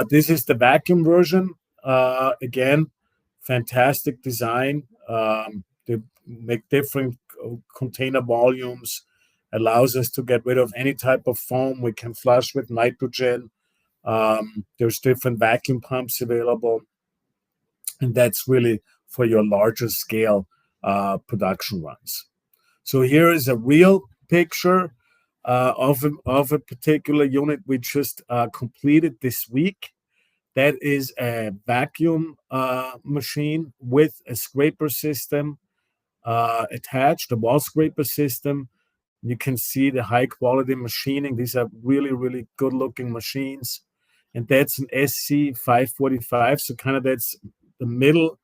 This is the vacuum version. Again, fantastic design. They make different container volumes, allows us to get rid of any type of foam. We can flush with nitrogen. There's different vacuum pumps available. And that's really for your larger scale production runs. So here is a real picture of a particular unit we just completed this week. That is a vacuum machine with a scraper system attached, a wall scraper system. You can see the high quality machining. These are really, really good looking machines. And that's an SC 545. So kind of that's the middle,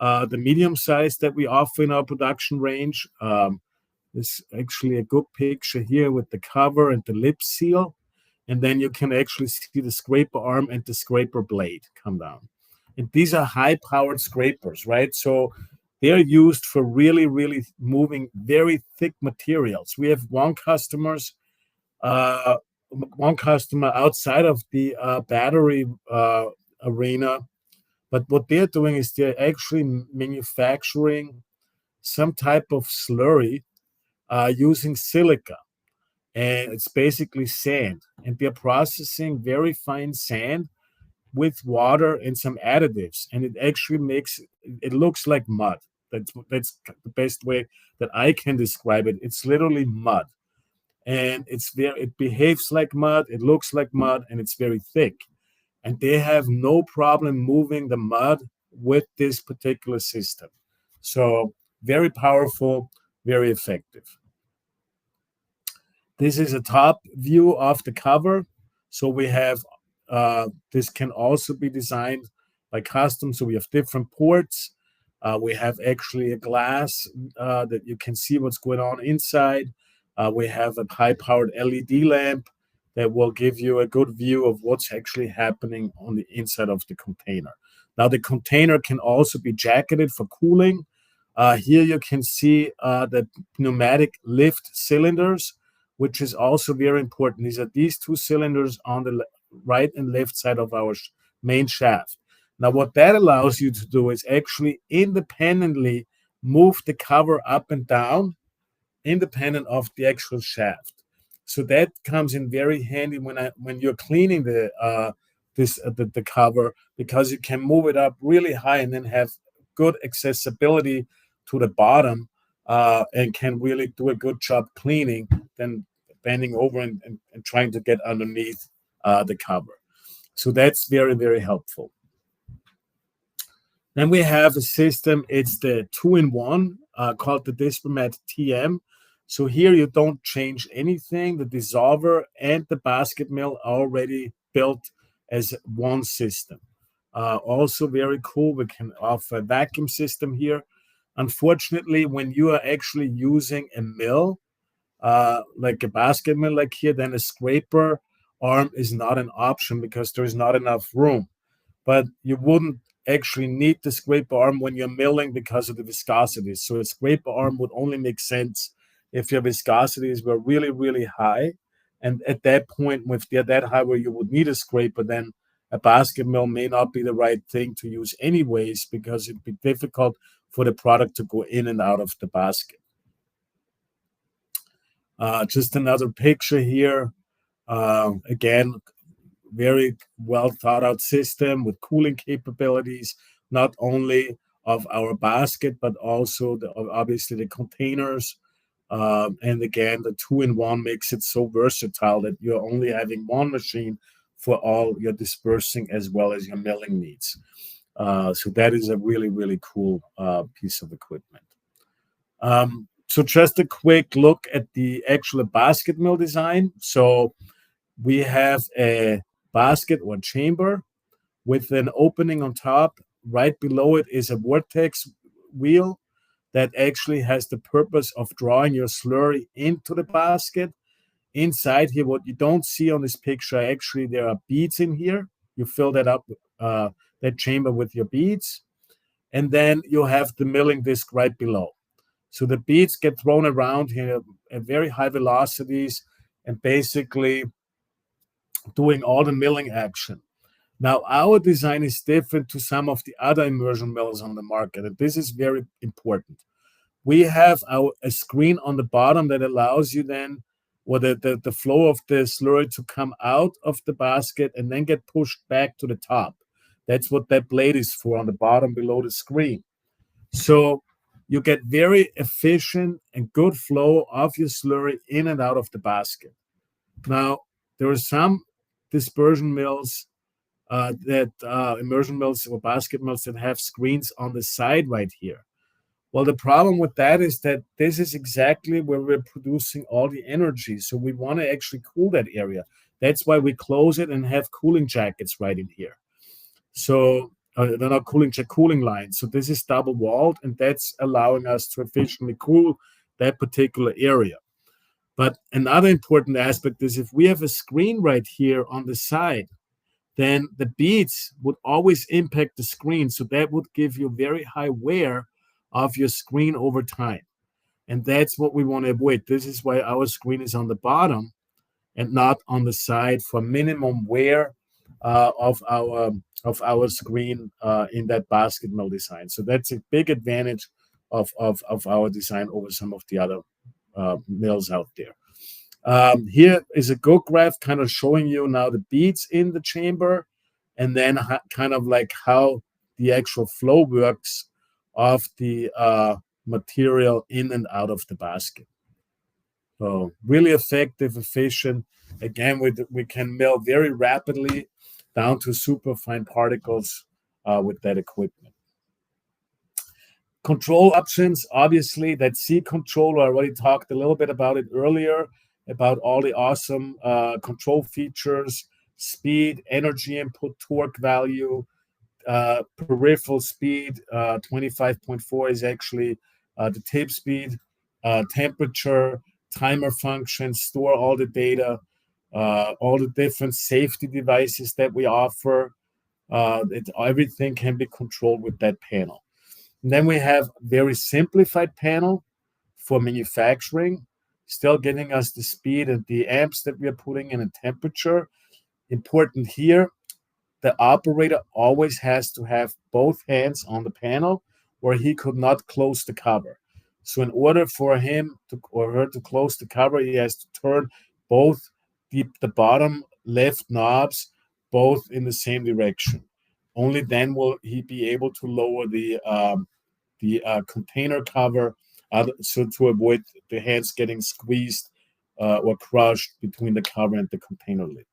the medium size that we offer in our production range. There's actually a good picture here with the cover and the lip seal. and then you can actually see the scraper arm and the scraper blade come down. And these are high-powered scrapers, right? So they're used for really, really moving very thick materials. We have one customer outside of the battery arena, but what they're doing is they're actually manufacturing some type of slurry using silica, and it's basically sand, and they're processing very fine sand with water and some additives, and it actually makes it looks like mud. That's the best way that I can describe it. It's literally mud, and it behaves like mud, it looks like mud, and it's very thick. And they have no problem moving the mud with this particular system. So very powerful, very effective. This is a top view of the cover. So we have, this can also be designed by custom. So we have different ports. We have actually a glass that you can see what's going on inside. We have a high-powered LED lamp that will give you a good view of what's actually happening on the inside of the container. Now, the container can also be jacketed for cooling. Here you can see the pneumatic lift cylinders, which is also very important. These are these two cylinders on the right and left side of our main shaft. Now, what that allows you to do is actually independently move the cover up and down, independent of the actual shaft. So that comes in very handy when you're cleaning the cover, because you can move it up really high and then have good accessibility to the bottom, and can really do a good job cleaning than bending over and trying to get underneath the cover. So that's very, very helpful. Then we have a system, it's the 2-in-1 called the Dispermat TM. So here you don't change anything. The dissolver and the basket mill are already built as one system. Also very cool, we can offer a vacuum system here. Unfortunately, when you are actually using a mill, like a basket mill like here, then a scraper arm is not an option because there's not enough room. But you wouldn't actually need the scraper arm when you're milling because of the viscosity. So a scraper arm would only make sense if your viscosities were really, really high. And at that point, if they're that high where you would need a scraper, then a basket mill may not be the right thing to use anyways, because it'd be difficult for the product to go in and out of the basket. Just another picture here. Again, very well thought out system with cooling capabilities, not only of our basket, but also obviously the containers. And again, the 2-in-1 makes it so versatile that you're only having one machine for all your dispersing as well as your milling needs. So that is a really, really cool piece of equipment. So just a quick look at the actual basket mill design. So we have a basket or chamber with an opening on top. Right below it is a vortex wheel that actually has the purpose of drawing your slurry into the basket. Inside here, what you don't see on this picture, actually there are beads in here. You fill that up, that chamber with your beads. And then you have the milling disc right below. So the beads get thrown around here at very high velocities and basically doing all the milling action. Now, our design is different to some of the other immersion mills on the market, and this is very important. We have a screen on the bottom that allows you then, or the flow of the slurry to come out of the basket and then get pushed back to the top. That's what that blade is for on the bottom below the screen. So you get very efficient and good flow of your slurry in and out of the basket. Now, there are some dispersion mills immersion mills or basket mills that have screens on the side right here. Well, the problem with that is that this is exactly where we're producing all the energy. So we want to actually cool that area. That's why we close it and have cooling jackets right in here. So they're not cooling lines. So this is double walled, and that's allowing us to efficiently cool that particular area. But another important aspect is if we have a screen right here on the side, then the beads would always impact the screen. So that would give you very high wear of your screen over time. And that's what we want to avoid. This is why our screen is on the bottom and not on the side for minimum wear of our screen in that basket mill design. So that's a big advantage of our design over some of the other mills out there. Here is a go graph kind of showing you now the beads in the chamber, and then kind of like how the actual flow works of the material in and out of the basket. So really effective, efficient. Again, we can mill very rapidly down to super fine particles with that equipment. Control options, obviously, that C control, I already talked a little bit about it earlier, about all the awesome control features, speed, energy input, torque value, peripheral speed, 25.4 is actually the tape speed, temperature, timer function, store all the data, all the different safety devices that we offer. Everything can be controlled with that panel. And then we have very simplified panel for manufacturing, still getting us the speed and the amps that we are putting in and temperature. Important here, the operator always has to have both hands on the panel or he could not close the cover. So in order for him to, or her to close the cover, he has to turn both the bottom left knobs both in the same direction. Only then will he be able to lower the container cover so to avoid the hands getting squeezed or crushed between the cover and the container lid.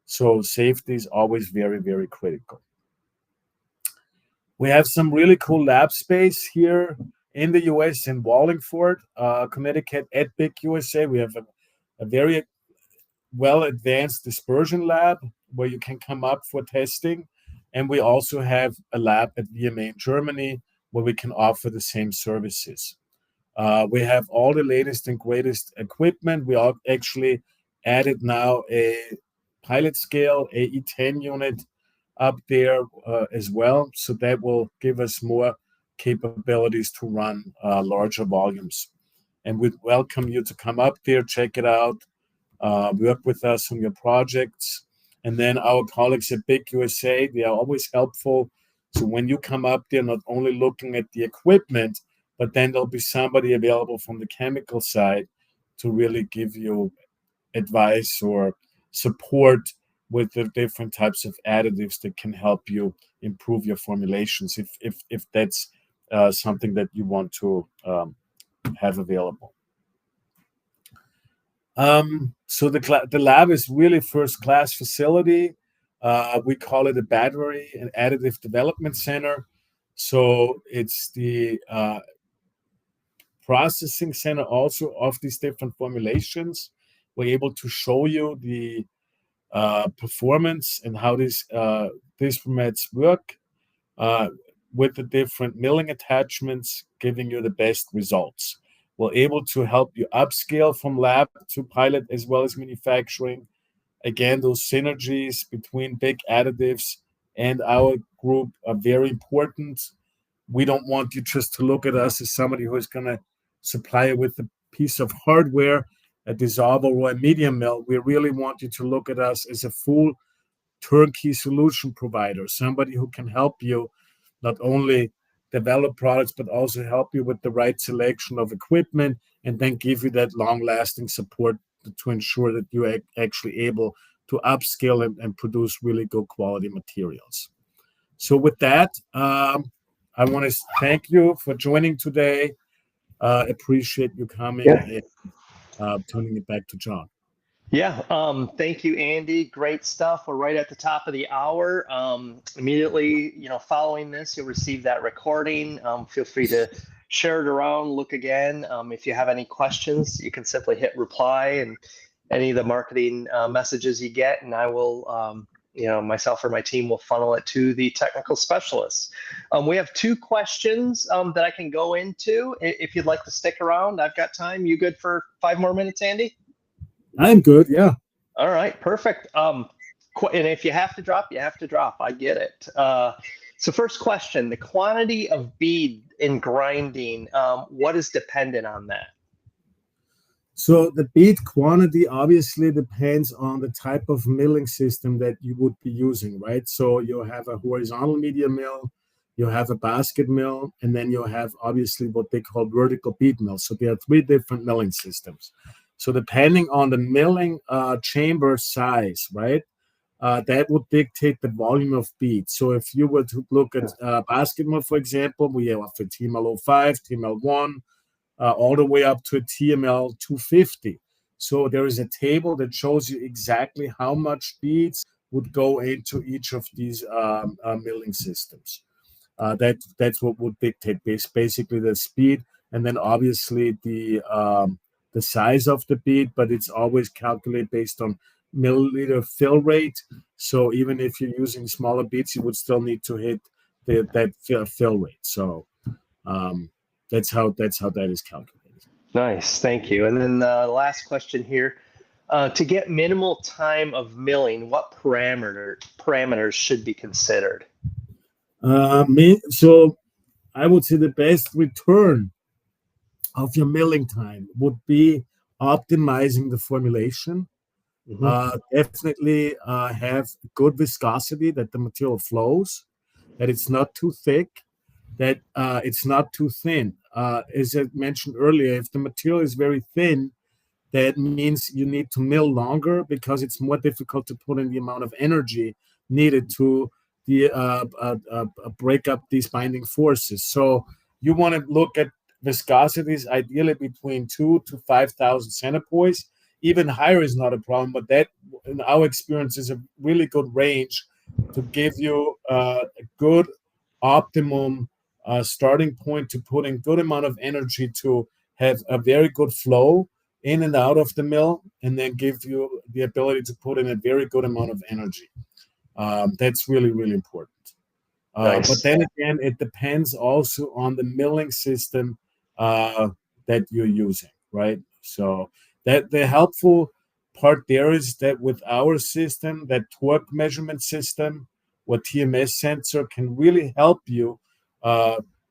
So safety is always very, very critical. We have some really cool lab space here in the US in Wallingford, Connecticut at BIC USA. We have a very well advanced dispersion lab where you can come up for testing. And we also have a lab at VMA in Germany where we can offer the same services. We have all the latest and greatest equipment. We actually added now a pilot scale AE10 unit up there as well. So that will give us more capabilities to run larger volumes. And we'd welcome you to come up there, check it out, work with us on your projects. And then our colleagues at BIC USA, they are always helpful. So when you come up there, not only looking at the equipment, but then there'll be somebody available from the chemical side to really give you advice or support with the different types of additives that can help you improve your formulations if that's something that you want to have available. So the lab is really first-class facility. We call it a battery and additive development center. So it's the processing center also of these different formulations. We're able to show you the performance and how these formats work with the different milling attachments, giving you the best results. We're able to help you upscale from lab to pilot as well as manufacturing. Again, those synergies between BIC Additives and our group are very important. We don't want you just to look at us as somebody who is going to supply you with a piece of hardware, a dissolver or a medium mill. We really want you to look at us as a full turnkey solution provider, somebody who can help you not only develop products, but also help you with the right selection of equipment and then give you that long-lasting support to ensure that you're actually able to upscale and produce really good quality materials. So with that, I want to thank you for joining today. Appreciate you coming and turning it back to John. Yeah, thank you, Andy. Great stuff. We're right at the top of the hour. Immediately, following this, you'll receive that recording. Feel free to share it around, look again. If you have any questions, you can simply hit reply and any of the marketing messages you get, and I will myself or my team will funnel it to the technical specialists. We have 2 questions that I can go into. If you'd like to stick around, I've got time. You good for 5 more minutes, Andy? I'm good. Yeah. All right, perfect. And if you have to drop, you have to drop. I get it. So first question, the quantity of bead in grinding, what is dependent on that? So the bead quantity obviously depends on the type of milling system that you would be using, right? So you have a horizontal media mill, you have a basket mill, and then you have obviously what they call vertical bead mills. So there are 3 different milling systems. So depending on the milling chamber size, right, that would dictate the volume of beads. So if you were to look at basket mill, for example, we have a TML 05, TML 1, all the way up to a TML 250. So there is a table that shows you exactly how much beads would go into each of these milling systems. That's what would dictate basically the speed, and then obviously the size of the bead, but it's always calculated based on milliliter fill rate. So even if you're using smaller beads, you would still need to hit that fill rate. So that's how that is calculated. Nice, thank you. And then the last question here, to get minimal time of milling, what parameters should be considered? So I would say the best return of your milling time would be optimizing the formulation. Definitely have good viscosity, that the material flows, that it's not too thick, that it's not too thin. As I mentioned earlier, if the material is very thin, that means you need to mill longer because it's more difficult to put in the amount of energy needed to break up these binding forces. So you want to look at viscosities ideally between 2,000 to 5,000 centipoise. Even higher is not a problem, but that, in our experience, is a really good range to give you a good optimum starting point to put in good amount of energy to have a very good flow in and out of the mill, and then give you the ability to put in a very good amount of energy. That's really, really important. Nice. But then again, it depends also on the milling system that you're using, right? So that the helpful part there is that with our system, that torque measurement system or TMS sensor can really help you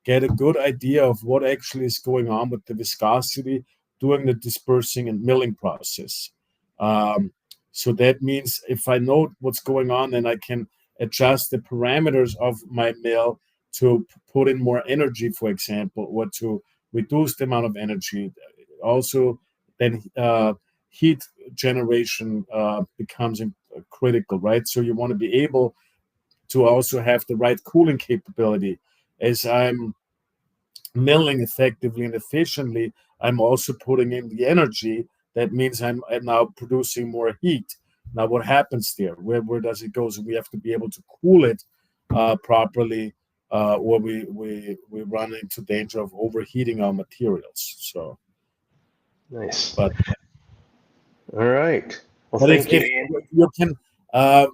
get a good idea of what actually is going on with the viscosity during the dispersing and milling process. So that means if I know what's going on, then I can adjust the parameters of my mill to put in more energy, for example, or to reduce the amount of energy. Also, then heat generation becomes critical, right? So you want to be able to also have the right cooling capability. As I'm milling effectively and efficiently, I'm also putting in the energy. That means I'm now producing more heat. Now, what happens there? Where does it go? So we have to be able to cool it properly, or we run into danger of overheating our materials. So nice. But all right. Well, but thank you, if you can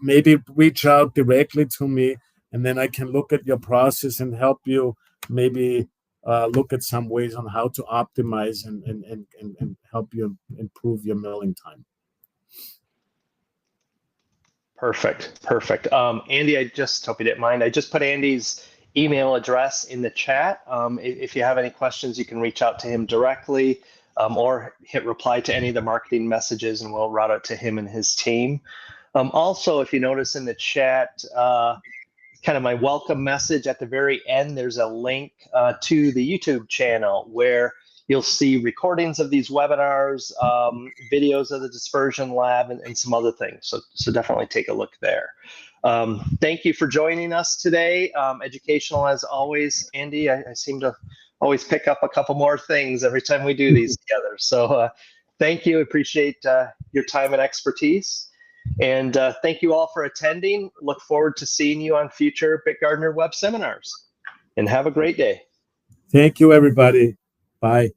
maybe reach out directly to me, and then I can look at your process and help you maybe look at some ways on how to optimize and help you improve your milling time. Perfect. Andy, I just hope you didn't mind. I just put Andy's email address in the chat. If you have any questions, you can reach out to him directly, or hit reply to any of the marketing messages, and we'll route it to him and his team. Also, if you notice in the chat, kind of my welcome message at the very end, there's a link to the YouTube channel where you'll see recordings of these webinars, videos of the Dispersion Lab, and some other things. So definitely take a look there. Thank you for joining us today. Educational as always, Andy. I seem to always pick up a couple more things every time we do these together. So thank you. Appreciate your time and expertise. And thank you all for attending. Look forward to seeing you on future Bitgardner web seminars. And have a great day. Thank you, everybody. Bye.